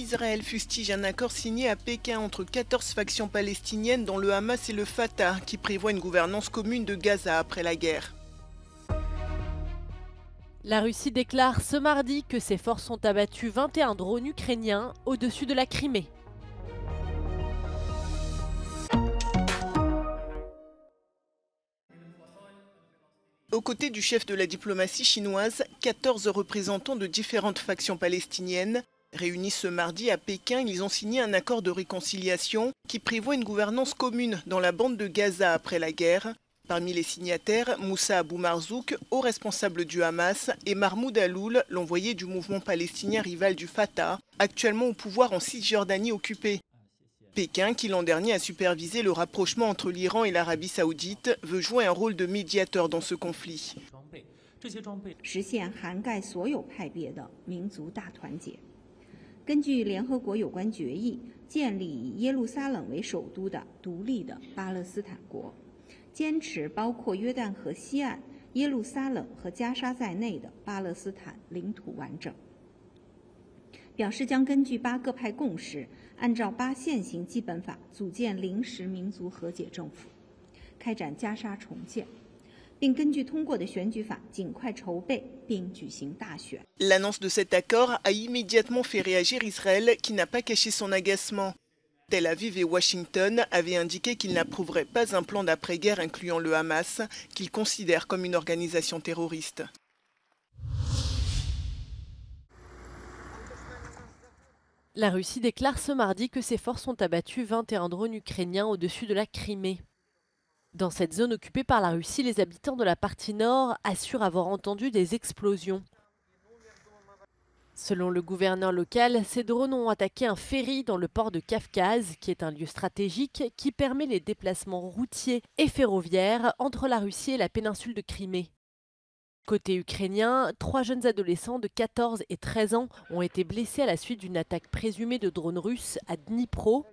Israël fustige un accord signé à Pékin entre 14 factions palestiniennes dont le Hamas et le Fatah qui prévoit une gouvernance commune de Gaza après la guerre. La Russie déclare ce mardi que ses forces ont abattu 21 drones ukrainiens au-dessus de la Crimée. Aux côtés du chef de la diplomatie chinoise, 14 représentants de différentes factions palestiniennes, réunis ce mardi à Pékin, ils ont signé un accord de réconciliation qui prévoit une gouvernance commune dans la bande de Gaza après la guerre. Parmi les signataires, Moussa Abou Marzouk, haut responsable du Hamas, et Mahmoud Alloul, l'envoyé du mouvement palestinien rival du Fatah, actuellement au pouvoir en Cisjordanie occupée. Pékin, qui l'an dernier a supervisé le rapprochement entre l'Iran et l'Arabie saoudite, veut jouer un rôle de médiateur dans ce conflit. 实现涵盖所有派别的民族大团结。根据联合国有关决议，建立以耶路撒冷为首都的独立的巴勒斯坦国，坚持包括约旦河西岸、耶路撒冷和加沙在内的巴勒斯坦领土完整。表示将根据巴各派共识，按照巴现行基本法组建临时民族和解政府，开展加沙重建。 并根据通过的选举法尽快筹备并举行大选。 L'annonce de cet accord a immédiatement fait réagir Israël qui n'a pas caché son agacement. Tel Aviv et Washington avaient indiqué qu'ils n'approuveraient pas un plan d'après-guerre incluant le Hamas, qu'ils considèrent comme une organisation terroriste. La Russie déclare ce mardi que ses forces ont abattu 21 drones ukrainiens au-dessus de la Crimée. Dans cette zone occupée par la Russie, les habitants de la partie nord assurent avoir entendu des explosions. Selon le gouverneur local, ces drones ont attaqué un ferry dans le port de Kavkaz, qui est un lieu stratégique qui permet les déplacements routiers et ferroviaires entre la Russie et la péninsule de Crimée. Côté ukrainien, 3 jeunes adolescents de 14 et 13 ans ont été blessés à la suite d'une attaque présumée de drones russes à Dnipro.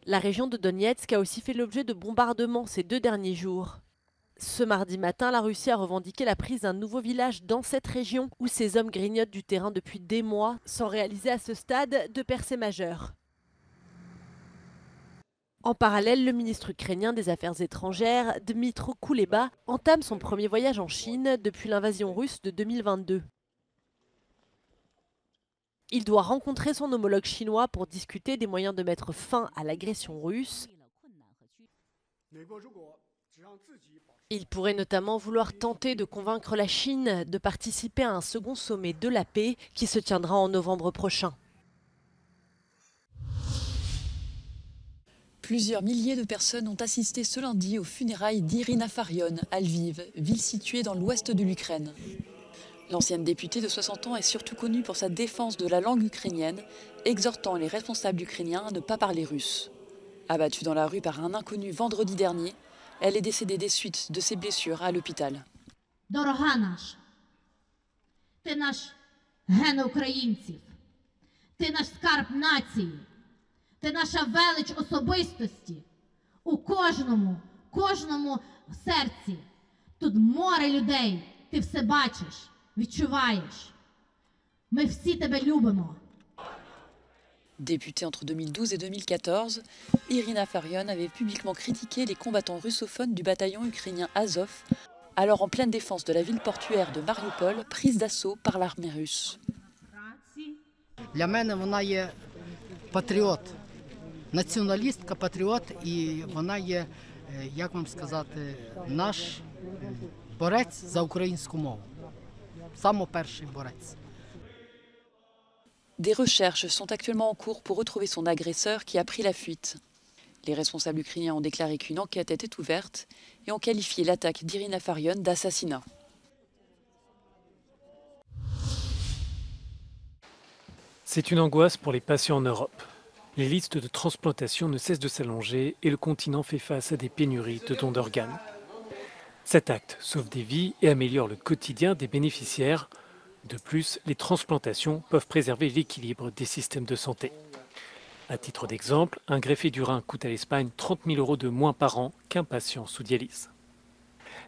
La région de Donetsk a aussi fait l'objet de bombardements ces 2 derniers jours. Ce mardi matin, la Russie a revendiqué la prise d'un nouveau village dans cette région où ces hommes grignotent du terrain depuis des mois sans réaliser à ce stade de percée majeure. En parallèle, le ministre ukrainien des Affaires étrangères, Dmytro Kuleba, entame son premier voyage en Chine depuis l'invasion russe de 2022. Il doit rencontrer son homologue chinois pour discuter des moyens de mettre fin à l'agression russe. Il pourrait notamment vouloir tenter de convaincre la Chine de participer à un second sommet de la paix qui se tiendra en novembre prochain. Plusieurs milliers de personnes ont assisté ce lundi aux funérailles d'Irina Farion à Lviv, ville située dans l'ouest de l'Ukraine. L'ancienne députée de 60 ans est surtout connue pour sa défense de la langue ukrainienne, exhortant les responsables ukrainiens à ne pas parler russe. Abattue dans la rue par un inconnu vendredi dernier, elle est décédée des suites de ses blessures à l'hôpital. Дорога наша, ти наш ген українців, ти наш скарб нації, ти наша велич особистості. У кожному серці. Тут море людей, ти все бачиш. Відчуваєш. Ми всі тебе любимо. Députée entre 2012 et 2014, Irina Farion avait publiquement critiqué les combattants russophones du bataillon ukrainien Azov, alors en pleine défense de la ville portuaire de Mariupol, prise d'assaut par l'armée russe. Для мене вона є патріот, націоналістка, патріот, і вона є, як вам сказати, наш борець за українську мову. Перший борець. Des recherches sont actuellement en cours pour retrouver son agresseur qui a pris la fuite. Les responsables ukrainiens ont déclaré qu'une enquête était ouverte et ont qualifié l'attaque d'Irina Farion d'assassinat. C'est une angoisse pour les patients en Europe. Les listes de transplantation ne cessent de s'allonger et le continent fait face à des pénuries de dons d'organes. Cet acte sauve des vies et améliore le quotidien des bénéficiaires. De plus, les transplantations peuvent préserver l'équilibre des systèmes de santé. À titre d'exemple, un greffé du rein coûte à l'Espagne 30 000 € de moins par an qu'un patient sous dialyse.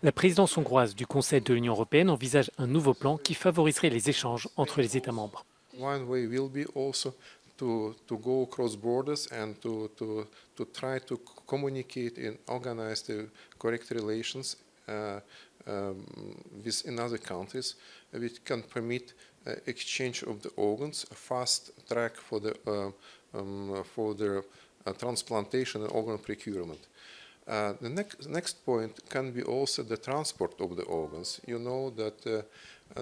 La présidence hongroise du Conseil de l'Union européenne envisage un nouveau plan qui favoriserait les échanges entre les États membres. One way will be also to go across borders and to try to communicate and organize the correct relations with in other countries, which can permit exchange of the organs, a fast track for the transplantation and organ procurement. The next point can be also the transport of the organs. You know that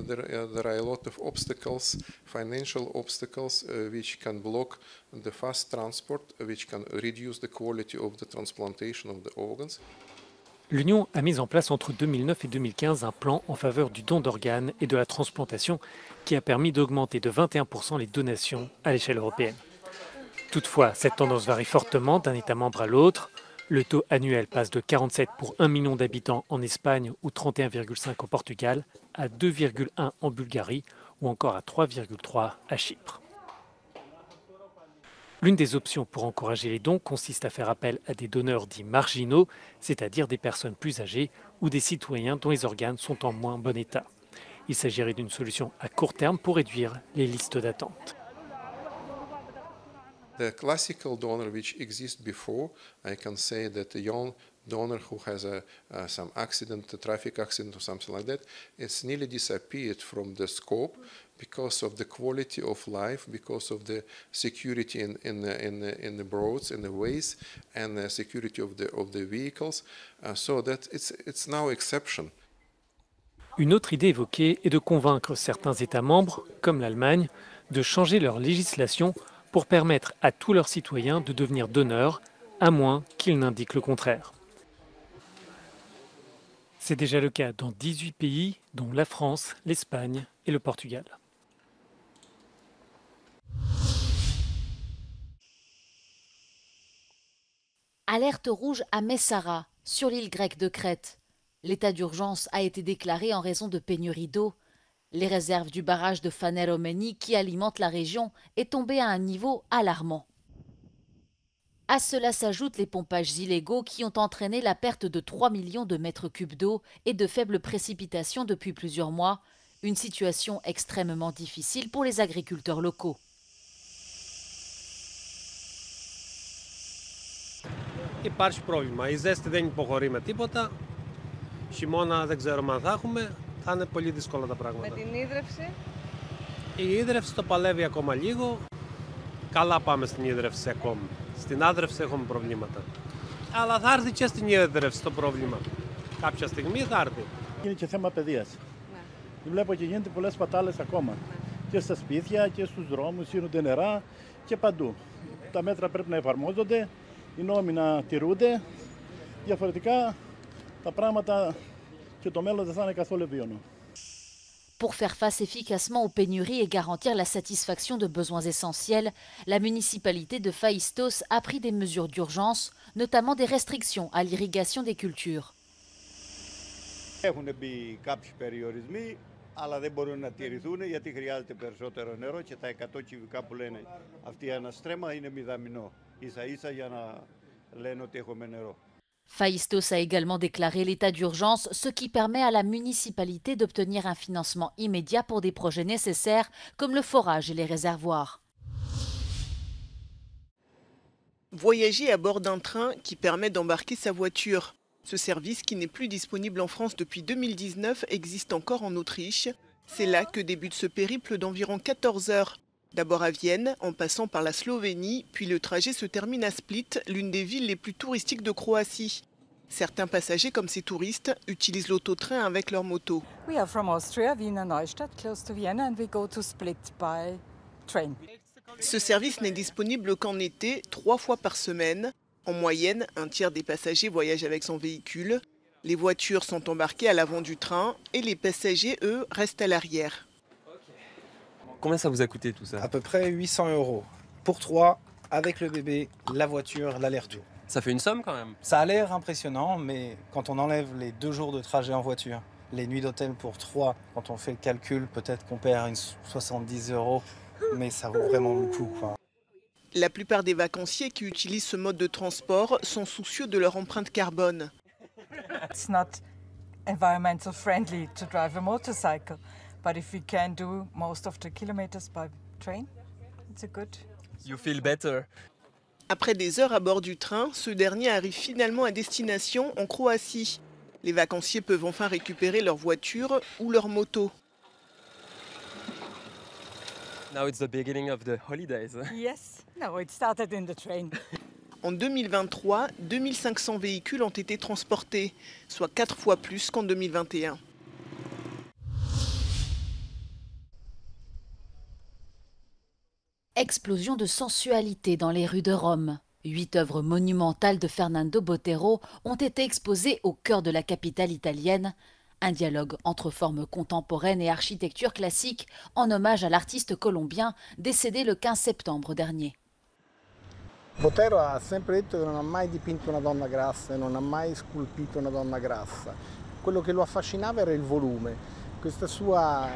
there are a lot of obstacles, financial obstacles, which can block the fast transport, which can reduce the quality of the transplantation of the organs. L'Union a mis en place entre 2009 et 2015 un plan en faveur du don d'organes et de la transplantation qui a permis d'augmenter de 21% les donations à l'échelle européenne. Toutefois, cette tendance varie fortement d'un État membre à l'autre. Le taux annuel passe de 47 pour 1 million d'habitants en Espagne ou 31,5 au Portugal, à 2,1 en Bulgarie ou encore à 3,3 à Chypre. L'une des options pour encourager les dons consiste à faire appel à des donneurs dits marginaux, c'est-à-dire des personnes plus âgées ou des citoyens dont les organes sont en moins bon état. Il s'agirait d'une solution à court terme pour réduire les listes d'attente. The classical donor which exists before, I can say that a young donor who has some accident, a traffic accident or something like that, it's nearly disappeared from the scope because of the quality of life, because of the security in the roads, in the ways, and the security of the vehicles. So that it's now exception. Une autre idée évoquée est de convaincre certains États membres, comme l'Allemagne, de changer leur législation pour permettre à tous leurs citoyens de devenir donneurs, à moins qu'ils n'indiquent le contraire. C'est déjà le cas dans 18 pays, dont la France, l'Espagne et le Portugal. Alerte rouge à Messara, sur l'île grecque de Crète. L'état d'urgence a été déclaré en raison de pénurie d'eau. Les réserves du barrage de Faneromeni qui alimente la région est tombé à un niveau alarmant. À cela s'ajoutent les pompages illégaux qui ont entraîné la perte de 3 millions de mètres cubes d'eau et de faibles précipitations depuis plusieurs mois, une situation extrêmement difficile pour les agriculteurs locaux. Υπάρχει πρόβλημα. Η ζέστη δεν υποχωρεί με τίποτα. Χειμώνα δεν ξέρουμε αν θα έχουμε. Θα είναι πολύ δύσκολα τα πράγματα. Με την ίδρυυση? Η ίδρυυση το παλεύει ακόμα λίγο. Καλά πάμε στην ίδρυυση ακόμη. Στην άδρυυση έχουμε προβλήματα. Αλλά θα έρθει και στην ίδρυυση το πρόβλημα. Κάποια στιγμή θα έρθει. Είναι και θέμα παιδείας. Ναι. Βλέπω και γίνεται πολλές πατάλες ακόμα. Ναι. Και στα σπίτια και στους δρόμους γίνονται νερά και παντού. Τα μέτρα πρέπει να εφαρμόζονται, οι νόμοι να τηρούνται. Διαφορετικά τα πράγματα και το μέλλον δεν θα είναι καθόλου ευίωνο. Pour faire face efficacement aux pénuries et garantir la satisfaction de besoins essentiels, la municipalité de Faistos a pris des mesures d'urgence, notamment des restrictions à l'irrigation des cultures. Έχουν μπει κάποιοι περιορισμοί, αλλά δεν μπορούν να τηρηθούν γιατί χρειάζεται περισσότερο νερό και τα 100 κυβικά που λένε αυτή ένα στρέμμα είναι μηδαμινό. Ίσα-ίσα για να λένε ότι έχουμε νερό. Faistos a également déclaré l'état d'urgence, ce qui permet à la municipalité d'obtenir un financement immédiat pour des projets nécessaires comme le forage et les réservoirs. Voyager à bord d'un train qui permet d'embarquer sa voiture. Ce service, qui n'est plus disponible en France depuis 2019, existe encore en Autriche. C'est là que débute ce périple d'environ 14 heures. D'abord à Vienne, en passant par la Slovénie, puis le trajet se termine à Split, l'une des villes les plus touristiques de Croatie. Certains passagers, comme ces touristes, utilisent l'auto-train avec leur moto. We are from Austria, Wiener Neustadt, close to Vienna, and we go to Split by train. Ce service n'est disponible qu'en été, 3 fois par semaine. En moyenne, un tiers des passagers voyagent avec son véhicule. Les voitures sont embarquées à l'avant du train et les passagers, eux, restent à l'arrière. Combien ça vous a coûté tout ça? À peu près 800 €. Pour 3, avec le bébé, la voiture, l'aller-retour. Ça fait une somme quand même. Ça a l'air impressionnant, mais quand on enlève les 2 jours de trajet en voiture, les nuits d'hôtel pour 3, quand on fait le calcul, peut-être qu'on perd une 70 €, mais ça vaut vraiment le coup, quoi. La plupart des vacanciers qui utilisent ce mode de transport sont soucieux de leur empreinte carbone. It's not environmental friendly to drive a motorcycle. But if we can do most of the kilometers by train, it's a good You feel better. Après des heures à bord du train, ce dernier arrive finalement à destination en Croatie. Les vacanciers peuvent enfin récupérer leur voiture ou leur moto. Now it's the beginning of the holidays. Yes, no, it started in the train. En 2023, 2500 véhicules ont été transportés, soit 4 fois plus qu'en 2021. Explosion de sensualité dans les rues de Rome. 8 œuvres monumentales de Fernando Botero ont été exposées au cœur de la capitale italienne. Un dialogue entre formes contemporaines et architecture classique en hommage à l'artiste colombien décédé le 15 septembre dernier. Botero ha sempre detto che non ha mai dipinto una donna grassa e non ha mai scolpito una donna grassa. Quello che lo affascinava era il volume, questa sua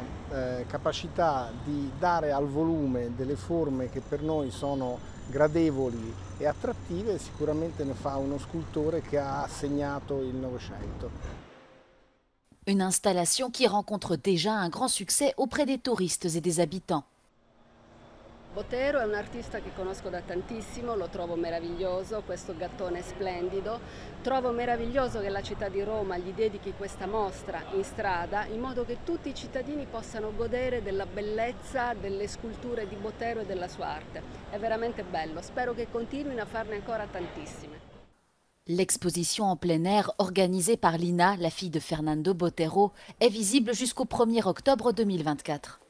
capacità di dare al volume delle forme che per noi sono gradevoli e attrattive sicuramente ne fa uno scultore che ha segnato il Novecento. Une installation qui rencontre déjà un grand succès auprès des touristes et des habitants. Botero è un artista che conosco da tantissimo, lo trovo meraviglioso, questo gattone splendido. Trovo meraviglioso che la città di Roma gli dedichi questa mostra in strada in modo che tutti i cittadini possano godere della bellezza delle sculture di Botero e della sua arte. È veramente bello, spero che continuino a farne ancora tantissime. L'exposition en plein air organisée par Lina, la fille de Fernando Botero, est visible jusqu'au 1er octobre 2024.